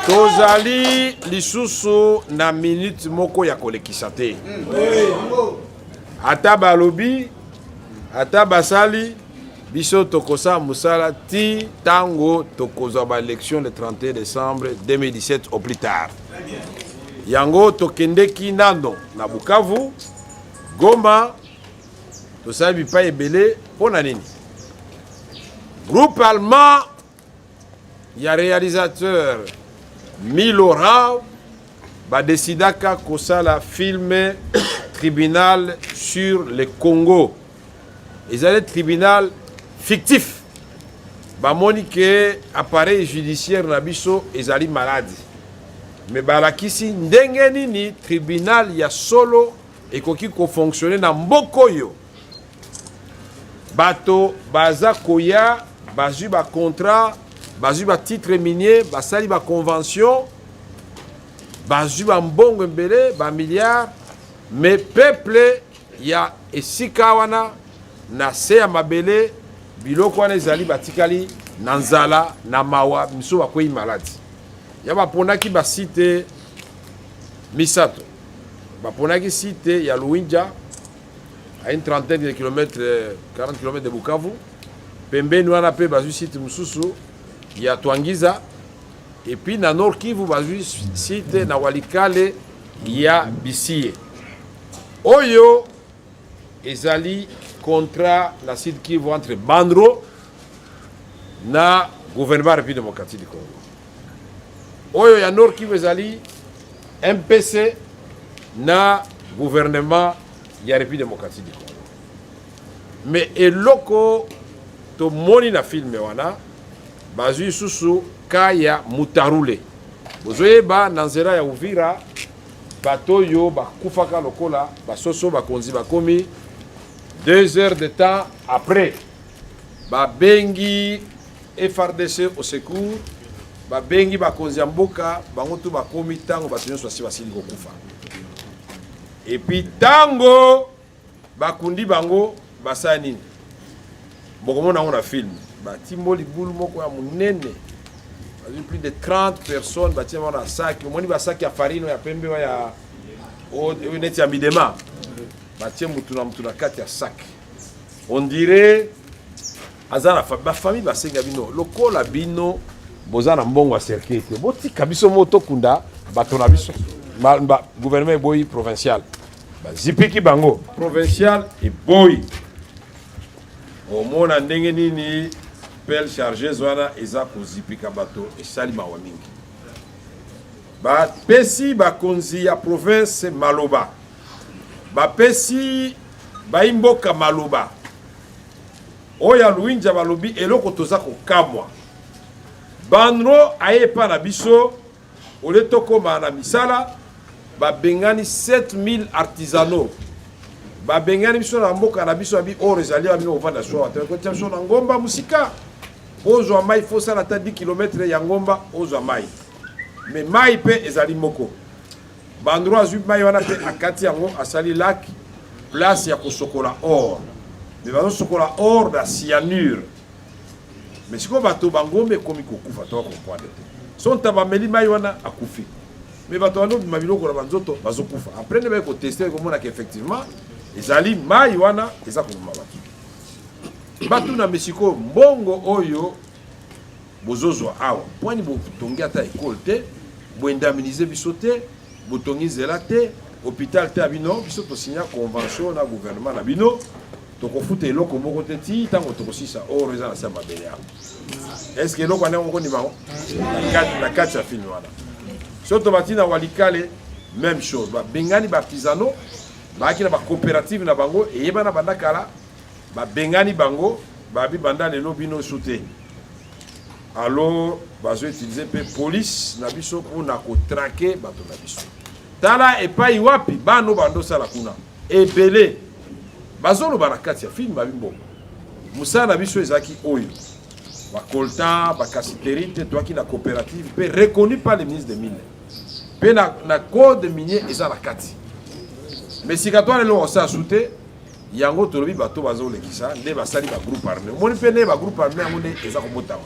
Tozali lisusu na minute moko ya kolekisa te. Ata balobi, ata basali, biso tokosa musala ti tango tokozwa ba élection le 31 décembre 2017 au plus tard. Yango tokendeki nando na Bukavu, Goma, tosali bipa ebele pona nini. Groupe allemand, il y a réalisateur Milorao, ba desidaka kosala film tribunal sur le Congo. Ils allaient tribunal fictif. Ba monique appareil judiciaire na biso ezali malade. Mais balakisi ndenge nini tribunal ya solo ekoki ko fonctionner na mboko yo. Bato baza koya bazui ba contrat, bazui ba titre minier, basali ba convention, bazui ba mbongo mbele, ba milliards, mais peuple ya esika wana na se ya mabele biloko wana ezali batikali na nzala na mawa miso bakwei maladi. Ya baponaki ba site misato. Baponaki site ya Luinja à une trentaine de kilomètres, 40 km de Bukavu. Pembeni wana pe bazui site mususu ya Twangiza. Et puis na Nord Kivu bazui site na Walikale ya Bisie. Oyo ezali contrat na site Kivu entre Bandro na gouvernement République démocratique du Congo. Oyo ya Nord Kivu ezali MPC na gouvernement ya République démocratique du Congo. Mais eloko to moni na film wana bazui susu kaya mutarule. Bozoyeba na nzela ya Uvira bato yo bakufaka lokola basoso bakonzi bakomi 2 heures de temps après. Babengi FRDC au secours, babengi bakonzi mboka bango tu bakomi tango bato nyonso basi basili kokufa. Et puis tango bakundi bango basala nini bokomona on a film batimboli bulu moko ya munene plus de 30 personnes batia na sac omoni ba sac ya farine ya pembe ya neti ya midema batia mutu na kati ya sac. On dirait azana ba famille basenga bino lokola bino bozana mbongo a cercle botika biso moto kunda bato na biso gouvernement boy provincial zipiki bango provincial et boy omona ndenge nini pel chargé zwana eza kozipika bato esali mawa mingi bapesi bakonzi ya province maloba bapesi baimboka maloba oya Luinja balobi eloko toza kokamwa Bandro ayepa na biso ole tokoma na misala babengani 7000 artisanaux babengani biso na mboka na biso abi oro ezali bino ovanda soa te so na ngomba musika ozwa mai fosa na 10 km ya ngomba ozwa mai mais mai pe ezali moko Bandro azwi mai wana pe akati yango asali lac place ya kosokola or mais bazo sokola or da cyanure mais siko bato bangombe komi kokufa to comprendre te son tabameli mai wana akufi. Mais bato wana mabiloko na banzoto bazokufa après ne ba ko tester komona que effectivement ezali mai wana eza komoma bato na mesiko mbongo oyo bozozwa awa pwani botongi ata école te boindemniser biso te botongi zela te hôpital te abino biso to signer convention na gouvernement na bino tokofuta eloko moko te ti tango tokosisa oro eza na sa mabele ya est-ce que eloko wana moko ni bango na kati ya film wana soto batina Walikale même chose bengani baartisanaux baki na ba coopérative na bango eyeba na bandakala bengani bango babi banda lelo bino soute alors bazo utiliser pe police na biso pour na ko traquer bato na biso tala epai wapi bano bando sala kuna ebele bazolo barakati ya film babimbo musala na biso ezaki oyo ba coltan ba casiterite toaki na coopérative pe reconnu par le ministre des mines pe na code minier eza la kati mais si katwa lelo osa soute yango tolobi bato bazolekisa nde basali ba groupe armé omoni mpe nde ba groupe armé yango nde eza kobotama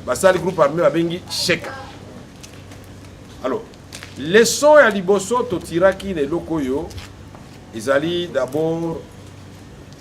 basali groupe armé babengi sheka. Alors leçon ya liboso totiraki na eloko oyo ezali d'abord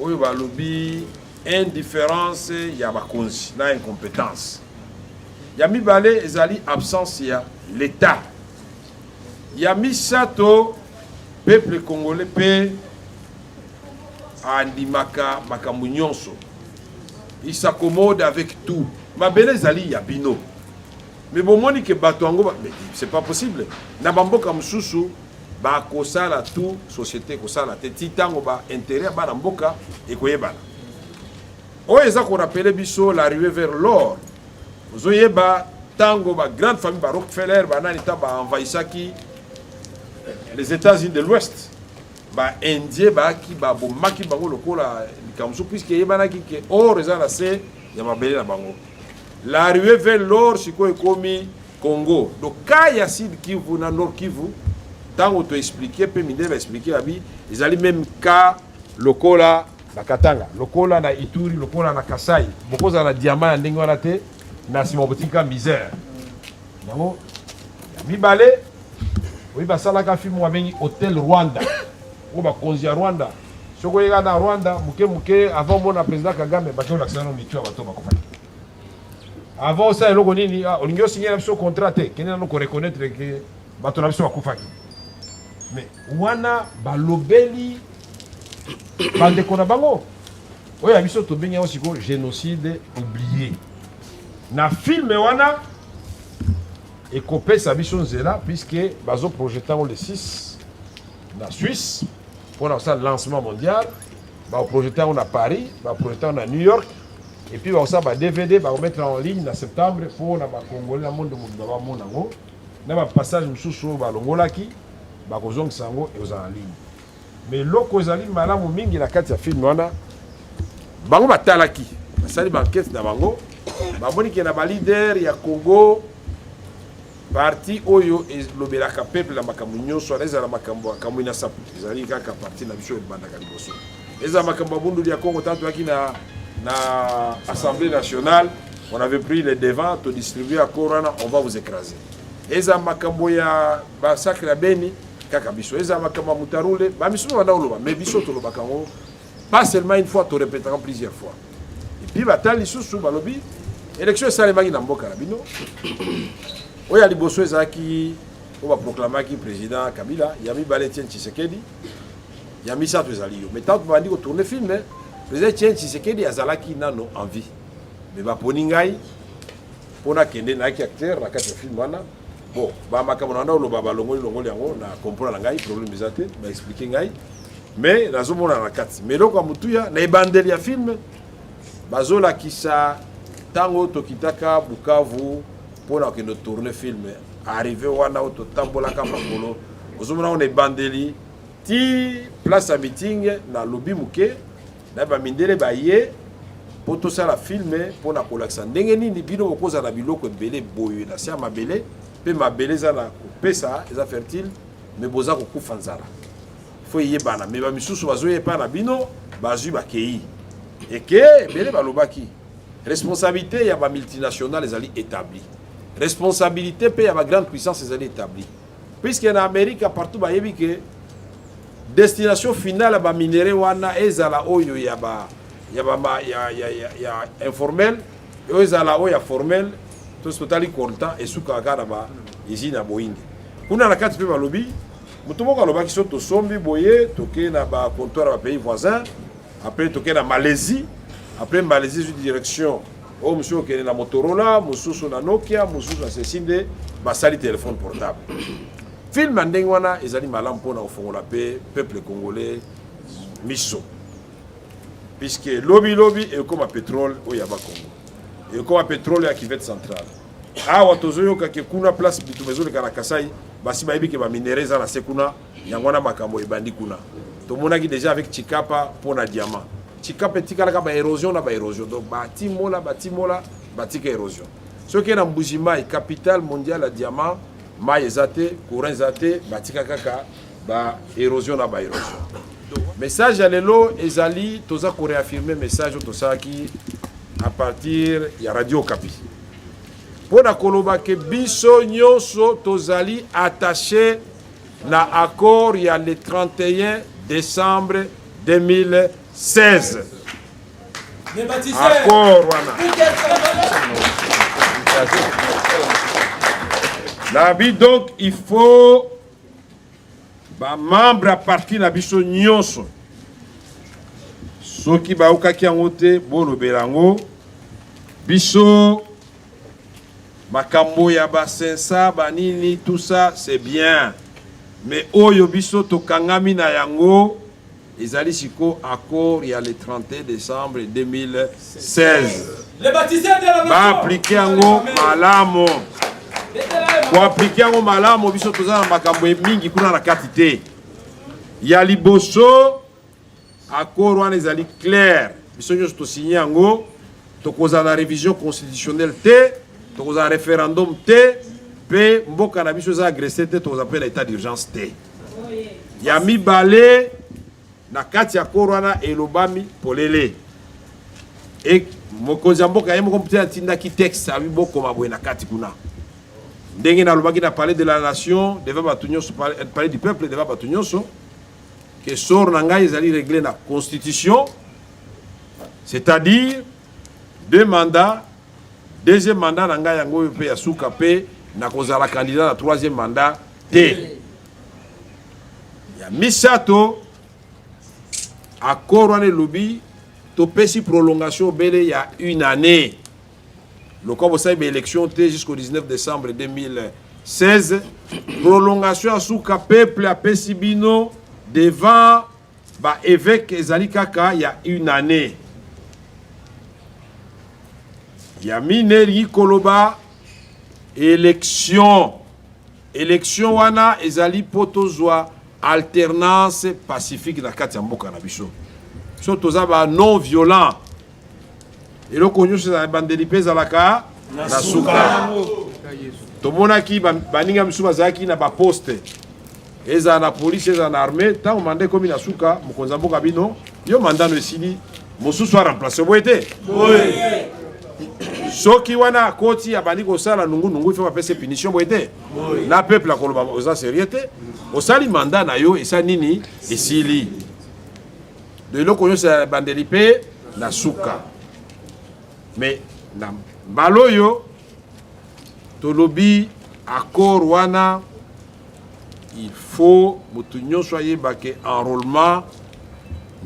oyo balobi indifférence ya bakonzi na incompétence. Ya mibale ezali absence ya l'état. Ya misato peuple congolais pe andimaka makambo nyonso. Il s'accommode avec tout. Mabele ezali ya bino. Mais bomoni ke bato yango mais c'est pas possible. Na bamboka mususu ba kosala tout société kosala te titango ba intérêt ba na mboka ekoyebana. Oyo eza ko rappeler biso l'arrivée vers l'or. Ozoyeba tango ba grande famille ba Rockefeller ba nani ta ba envahissaki les États-Unis de l'Ouest. Ba indien ba ki ba bomaki bango lokola likamso puisque yebanaki ke or eza na se ya mabele na bango. L'arrivée vers l'or siko ekomi Congo. Donc quand ya Sud Kivu na Nord Kivu tango to expliquer pe minde ba expliquer abi ezali même cas lokola na Katanga, lokola na Ituri, lokola na Kasai. Bokoza na diamant ndenge wana te na sima botika misère. Nango ya mibale oui basalaka film wabengi Hotel Rwanda. Ou ba konzi ya Rwanda. Soko yega na Rwanda muke avant mona président Kagame bato l'accent mitua bato bakofaki. Avant ça eloko nini olingo signer biso contrat te kene no ko reconnaître que bato na biso bakofaki. Mais wana balobeli bandeko na bango oyo ya biso tobengi yango siko génocide oublié. Na film wana ekopesa biso nzela puisque bazo projeter le 6 na Suisse pour le lancement mondial, ba projeter na Paris, ba projeter na New York et puis ba ça ba DVD ba mettre en ligne en septembre pour na ba congolais na monde ba mona ngo na ba passage mususu ba longolaki ba kozong sango et aux en ligne. Mais loko ezali malamu mingi na kati ya film wana bango batalaki basali ba enquête na bango ba moni ke na ba leader ya Congo parti oyo lobelaka peuple la makambo nyonso eza la makambo makambo ina sapu ezali kaka parti na biso ebandaka liboso eza makambo bundu ya Congo tanto yaki na Assemblée nationale on avait pris les devants to distribuer à Corona on va vous écraser eza makambo ya ba sacre Beni kaka biso eza makambo mutarule ba miso wana oloba mais biso to lobaka ngo pas seulement une fois to répétera plusieurs fois et puis batali susu balobi élection esalemaki na mboka na bino oya liboso ezaki oba proclamaki président Kabila yami bale Etienne Tshisekedi yami sato ezali yo mais tant bandi ko tourner film président Etienne Tshisekedi azalaki nano envie mais ba poni ngai pona kende na ki acteur na kati ya film wana bon ba makambo na oloba ba longoli yango na comprendre ngai problème ezate ba expliquer ngai mais nazomona na kati mais loko mutuya na ebandeli ya film bazola kisa tango tokitaka Bukavu pour que nous tourner film arrivé wana auto tambola ka makolo ozomona on ebandeli ti place à meeting na lobby muke na ba mindele ba ye pour tout ça la film pour na kolaksa ndenge nini bino okoza na biloko ebele boyo na sia mabele pe mabele za na kopesa eza fertile mais boza ko kufa nzala faut yebana mais ba misusu bazoye pa na bino bazui ba kei et que ebele balobaki responsabilité ya ba multinationales ezali établie responsabilité paye à ma grande puissance les années établies. Puisqu'en Amérique, partout, il y a que destination finale à minerai wana ezala oyo ya informel et ezala oyo formel tout totally content et sous kaka ba usine à Boeing. Kuna na kati pe ba lobby mutomoko loba ki soto sombi boye toke na ba comptoir ba pays voisins après toke na Malaisie après Malaisie sur direction oh monsieur qui est na Motorola, monsieur na Nokia, monsieur na Cecinde, basali téléphone portable. Film ndenge wana ezali malam pona ofongola pe peuple congolais miso. Puisque lobby et comme pétrole au yaba Congo. Et comme pétrole ya Kivet central. Ah watozoyo ka ke kuna place bitumezo le kana Kasai, basi ba yebike ba minerais na sekuna yangwana makambo ebandi kuna. To monaki déjà avec Chikapa pona diamant. Chikapa tikala ka ba érosion na ba érosion donc batimola batika érosion ce qui est na Mbujimai capitale mondiale à diamant mai ezate courant ezate batika kaka ba érosion na ba érosion Message à l'élo, ezali, toza ko réaffirmer message au tosaki à partir ya Radio Okapi. Pour na koloba ke biso nyonso tozali attaché na accord ya le 31 décembre 2016. Accord wana. Nabi donc il faut ba membre à partir na biso nyonso soki ba okaki yango te bolobela yango biso makambo ya ba sensa banini tout ça c'est bien mais oyo biso tokangami na yango ezali siko accord ya le 31 décembre 2016 les baptisés de la ba appliquer yango malamo pour appliquer yango malamu biso toza na makambo mingi kuna na kati te ya liboso accord wana ezali clair biso nyonso tosigné yango tokozala na révision constitutionnelle te tokozala na référendum te mpe mboka na biso eza agressé te tokozala mpe na état d'urgence te ya mibale na kati ya accord wana elobami polele e mokonzi ya mboka ye moko mpe atindaki texte abi bokoma boye na kati kuna ndenge nalobaki na parler de la nation devant bato nyonso parler du peuple devant bato nyonso que sort na ngai ezali réglé na constitution c'est-à-dire 2 mandats deuxième mandat na ngai yango mpe ya suka mpe na kozala candidat na 3e mandat te ya misato accord wana elobi topesi prolongation obele ya 1 année. Le corps de l'élection jusqu'au 19 décembre 2016. Prolongation à Souka peuple à Pessibino devant évêque Ezali Kaka il y a 1 année. Il y a Mineri Koloba élection. Élection wana Ezali Potozwa alternance pacifique na kati ya mboka na biso. So tozaba non violent. Et le connu c'est la bandeli pezalaka na suka. Tomona ki baninga misuba zaki na ba poste. Eza na police eza na armée tant on mandé comme na suka mokonza mboka bino yo mandano esili mosusu a remplacer boete. Oui. Soki wana koti ya bandiko sala nungu fait passer punition boete. Na peuple akoloba oza sérieuté. Osali mandat na yo esa nini esili. De lo connu c'est bandeli pe na suka. Mais na baloyo tolobi accord wana il faut mutunyo soyez baké enrôlement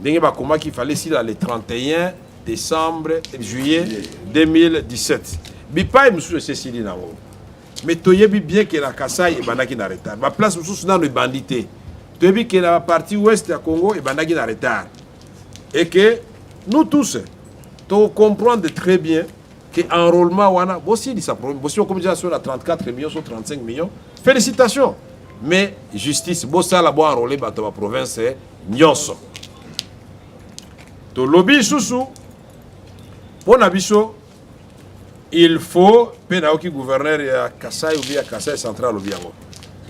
ndenge bakoma qu'il fallait si le 31 décembre juillet 2017 bipa musu cecili na wo mais toyebi bien que la Kasai e bandaki na retard ba place musu na no bandité toyebi que la partie ouest ya Congo e bandaki na retard et que nous tous tu comprends très bien que l'enrôlement, aussi, comme déjà sur la 34 millions, sur 35 millions, félicitations. Mais justice, bossa la boire enrôlé dans la province, nyonso. To lobby sous pour Nabiso, il faut, penaoki gouverneur ya Kasai ou bien Kasai central ou bien.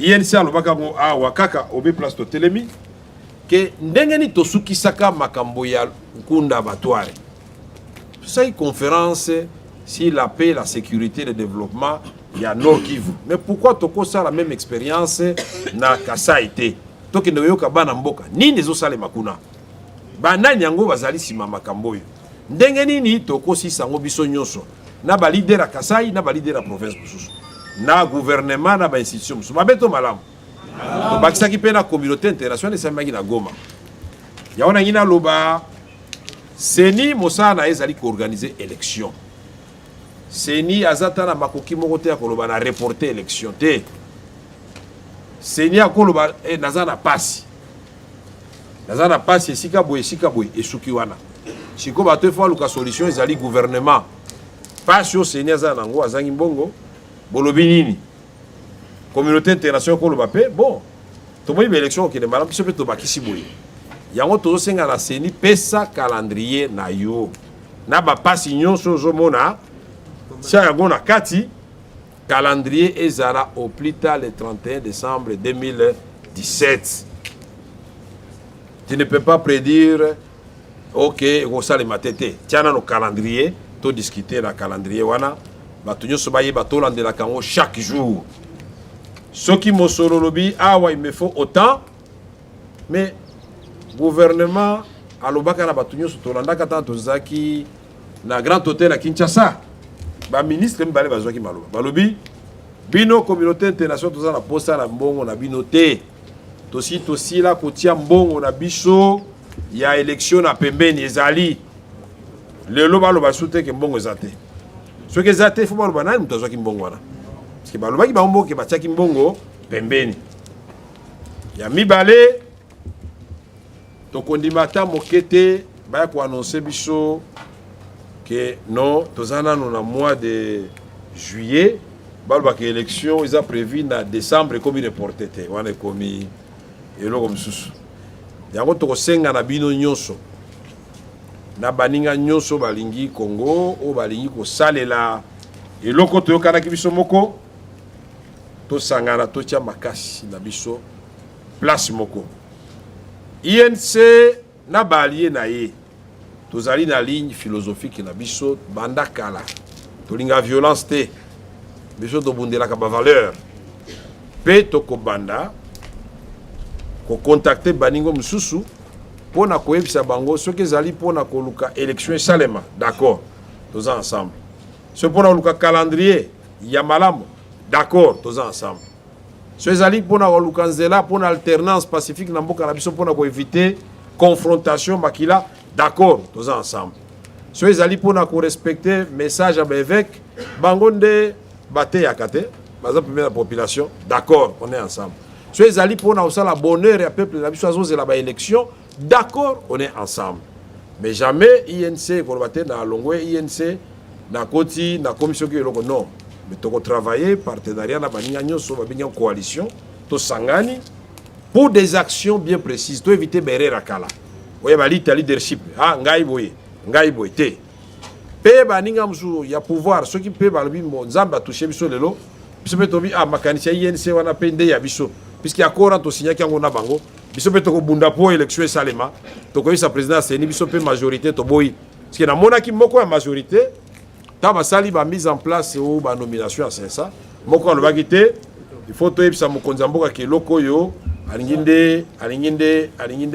INC alobaka mo a wakaka obi place to telemi que ndengeni tosuki saka makambo ya nkunda batware. Ça une conférence sur la paix, la sécurité et le développement, il y a Nord Kivu. Mais pourquoi toko ça la même expérience na Kasai te? Toki no yoka bana mboka. Nini zo sale makuna? Bana nyango bazali sima makambo yo. Ndenge nini toko si sango biso nyonso. Na ba leader à Kasai, na ba leader à province mususu. Na gouvernement na ba institution mususu. Mabeto malamu. To bakisa ki pe na communauté internationale sa magi na Goma. Ya ona ngina loba Seni Mosana ezali ko organiser élection. Seni azata na makoki moko te akoloba na reporter élection te. Seni akoloba nazana pasi. Nazana pasi esika boye esuki wana. Siko bato fa luka solution ezali gouvernement. Pasi o Seni azana ngo azangi mbongo bolobi nini. Communauté internationale koloba pe bon. Tomoyi ba élection ki de malam biso pe to bakisi boye. Yango tozo senga na Seni pesa calendrier na yo na ba pasi nyonso zomona tia yango na kati calendrier ezala au plus tard le 31 décembre 2017 Tu ne peux pas prédire, ok, ça les matete. Tiens, dans le calendrier, tu discuter dans le calendrier, wana, batunyo sobaye batolande la kango chaque jour. Ce qui me solo lobby, ah ouais, il me faut autant, mais gouvernement, à l'obaka na batunyo sotolanda kata tozaki na grand hôtel à Kinshasa. Ba ministre mbale bazwaki maloba. Balobi, bino communauté internationale toza na posa na mbongo na bino te. Tosi la kotia mbongo na biso ya élection na pembeni ezali. Lelo baloba soute ke mbongo ezate. Ce que ezate faut baloba nani mutazwaki mbongo wana. Parce que baloba ki ba mbongo ke batiaki mbongo pembeni. Ya mibale tokondimata mokete ba ko annoncer biso que non tozana no na mois de juillet baloba ke élection ils a prévu na décembre comme reporté te wana komi eloko msusu yango tokosenga na bino nyonso na baninga nyonso balingi Congo o balingi kosalela eloko toyokanaki biso moko tosangana totia makasi na biso place moko INC na balie na ye tozali na ligne philosophique na biso banda kala tolinga violence te biso tobundelaka ba valeur pe tokobanda ko contacter baningo mususu pona koyebisa bango soki ezali pona koluka élection salema d'accord toza ensemble ce pona koluka calendrier ya malamu d'accord toza ensemble ce ezali pona koluka nzela pona alternance pacifique na mboka na biso pona ko éviter confrontation makila d'accord toza ensemble ce ezali pona ko respecter message à l'évêque bango nde bate yakate baza première population d'accord on est ensemble. Si les alliés pour nous la bonheur et le peuple la biso la élection, d'accord, on est ensemble. Mais jamais INC Kolbate na Longwe INC na Koti na commission qui est non. Mais tu travailler partenariat na baninga nyonso ba binga coalition to sangani pour des actions bien précises. To éviter berera kala. Oya ba leadership. Ah ngai boye te. Pe baninga mzu ya pouvoir ceux qui pe ba lobi mo nzamba toucher biso lelo. Biso pe tobi ah makanisi INC wana pende ya biso. Puisqu'il y a encore un signé qui a un bango, biso pe toko bunda po élection salema, toko sa président seni biso pe majorité to boy. Parce que na monaki moko ya majorité, ta ba sali ba mise en place ou ba nomination à ça. Moko lo bagité, il faut to ebisa mokonza mboka ke loko yo alinginde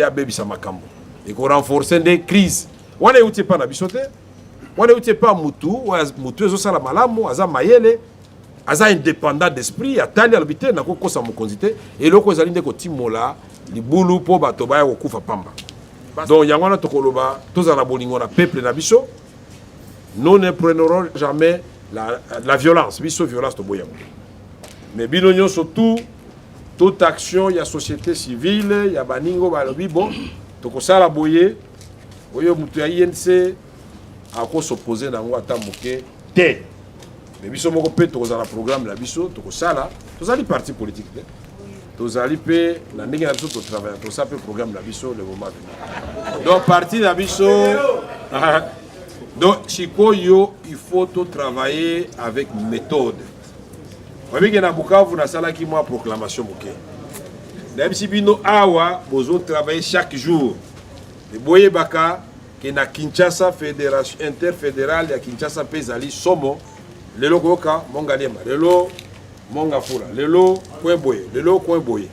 abebisa makambo. Et ko renforcer des crises. Wana uti pa na biso te. Wana uti pa mutu ezo sala malamu aza mayele. Aza indépendant d'esprit, atali albité na koko sa mokonzité et loko ezali ndeko timola libulu po bato baya kokufa pamba. Donc yango na tokoloba tozala bolingo na peuple na biso. Nous ne prendrons jamais la violence, biso violence to boyango. Mais bino nyonso toute action ya société civile, ya baningo balobi bon, tokosala boye oyo mutu ya INC ako s'opposer na ngwa tamoke te. Mais biso moko pe tozala programme la biso tokosala tozali parti politique te tozali pe na ndenge na biso to travailler to pe programme la biso le moment venu donc parti la biso donc chikoyo il faut to travailler avec méthode obi ke na Bukavu na sala ki moi proclamation moké na bisi bino awa bozo travailler chaque jour de boye baka ke na Kinshasa fédération interfédérale ya Kinshasa pe zali somo lelo koka mongalema lelo mongafula lelo coin boye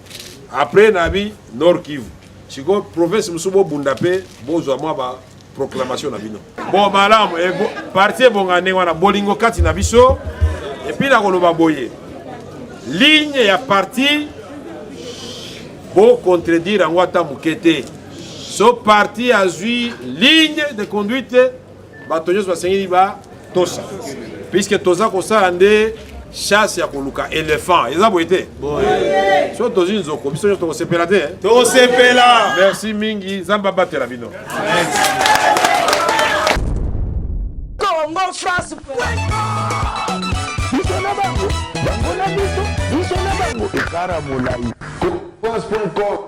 après nabi Nord Kivu chiko province musubo bundape bozwa mwa ba proclamation na bino bon malamu e parti bongane wana bolingo kati na biso et puis na koloba boye ligne ya parti bo contredire en wata mukete so parti azui ligne de conduite batonyos basengi ba tosa puisque toza kosala nde chasse ya koluka éléphant eza boye te so tozi nzoko biso nyonso tokosepela te tokosepela merci mingi nzambe abatela bino Congo France biso na bango na biso na bango ekara molai France.com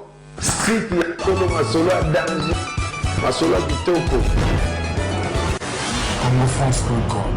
site ya tolo masolo ya danger masolo ya kitoko Congo France.com